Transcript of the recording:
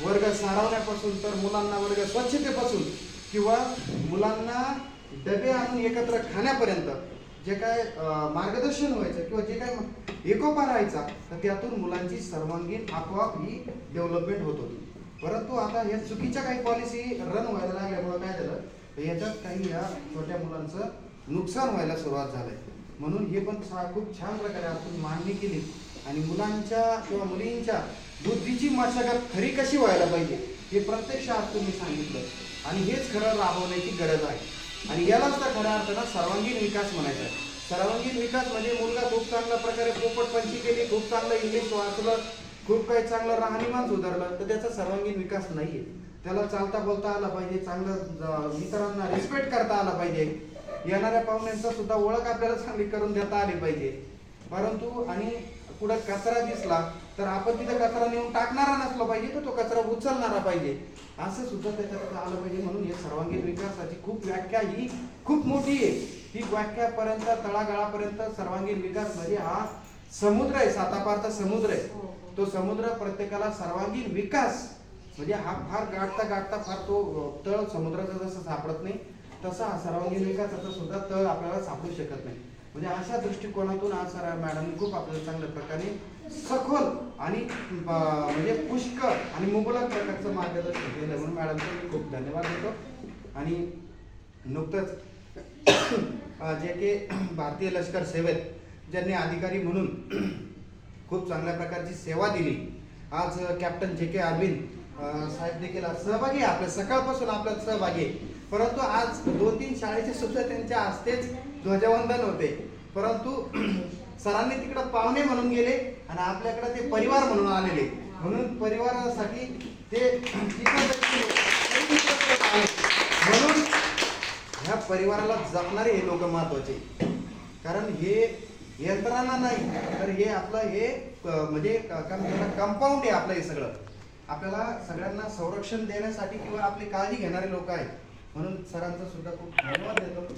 वर्ग सारवण्यापासून तर मुलांना वर्ग स्वच्छतेपासून किंवा मुलांना डबे आणून एकत्र खाण्यापर्यंत जे काय मार्गदर्शन व्हायचं किंवा जे काय एकोपा राहायचा, तर त्यातून मुलांची सर्वांगीण आपोआप ही डेव्हलपमेंट होत होती. परंतु आता या चुकीच्या काही पॉलिसी रन व्हायला लागल्यामुळे काय झालं, तर याच्यात काही या छोट्या मुलांचं नुकसान व्हायला सुरुवात झालंय. म्हणून हे पण खूप छान प्रकारे आपण मांडणी केली आणि मुलांच्या किंवा मुलींच्या बुद्धीची मशागत खरी कशी व्हायला पाहिजे हे प्रत्यक्षात तुम्ही सांगितलं आणि हेच खरं राबवण्याची गरज आहे. आणि यालाच तर खऱ्या अर्थानं सर्वांगीण विकास म्हणायचा आहे. सर्वांगीण विकास म्हणजे मुलगा खूप चांगल्या प्रकारे पोपटपंची केली, खूप चांगलं इंग्लिश वाचलं, खूप काही चांगलं राहणीमान सुधारलं, तर त्याचा सर्वांगीण विकास नाहीये. त्याला चालता बोलता आला पाहिजे, चांगलं मित्रांना रिस्पेक्ट करता आला पाहिजे, येणाऱ्या पाहुण्यांचा सुद्धा ओळख आपल्याला चांगली करून देता आली पाहिजे. परंतु आणि कुठं कचरा दिसला तर आपण तिथे कचरा नेऊन टाकणारा नसला पाहिजे, तर तो कचरा उचलणारा पाहिजे, असं सुद्धा त्याच्यात आलं पाहिजे. म्हणून हे सर्वांगीण विकासाची खूप व्याख्या ही खूप मोठी आहे. ही व्याख्यापर्यंत तळागाळापर्यंत सर्वांगीण विकास म्हणजे हा समुद्र आहे, सातापारचा समुद्र आहे. तो समुद्र प्रत्येकाला सर्वांगीण विकास म्हणजे हा फार गाठता फार तो तळ समुद्राचा जसं सापडत नाही, तसा हा सर्वांगीण विकासाचा सुद्धा तळ आपल्याला सापडू शकत नाही. म्हणजे अशा दृष्टिकोनातून आज सर मॅडमने खूप आपल्याला चांगल्या प्रकारे सखोल आणि म्हणजे पुष्कळ आणि मुबलक प्रकारचं मार्गदर्शन केलं, म्हणून मॅडमचे मी खूप धन्यवाद देतो. आणि नुकतंच जे की भारतीय लष्कर सेवेत ज्यांनी अधिकारी म्हणून खूप चांगल्या प्रकारची सेवा दिली, आज कॅप्टन जे के अरविंद साहेब देखील सहभागी आहे, आपल्या सकाळपासून आपल्यात सहभागी आहे. परंतु आज 2-3 शाळेचे सुद्धा त्यांच्या हस्तेच ध्वजवंदन होते. परंतु सरांनी तिकडे पाहुणे म्हणून गेले आणि आपल्याकडे ते परिवार म्हणून आलेले, म्हणून परिवारासाठी ते म्हणून ह्या परिवाराला जपणारे हे लोक महत्वाचे. कारण हे यंत्रणा नाही, तर हे आपलं हे म्हणजे कंपाऊंड आहे आपलं. हे सगळं आपल्याला सगळ्यांना संरक्षण देण्यासाठी किंवा आपली काळजी घेणारे लोक आहेत. म्हणून सरांचा सुद्धा खूप धन्यवाद देतो.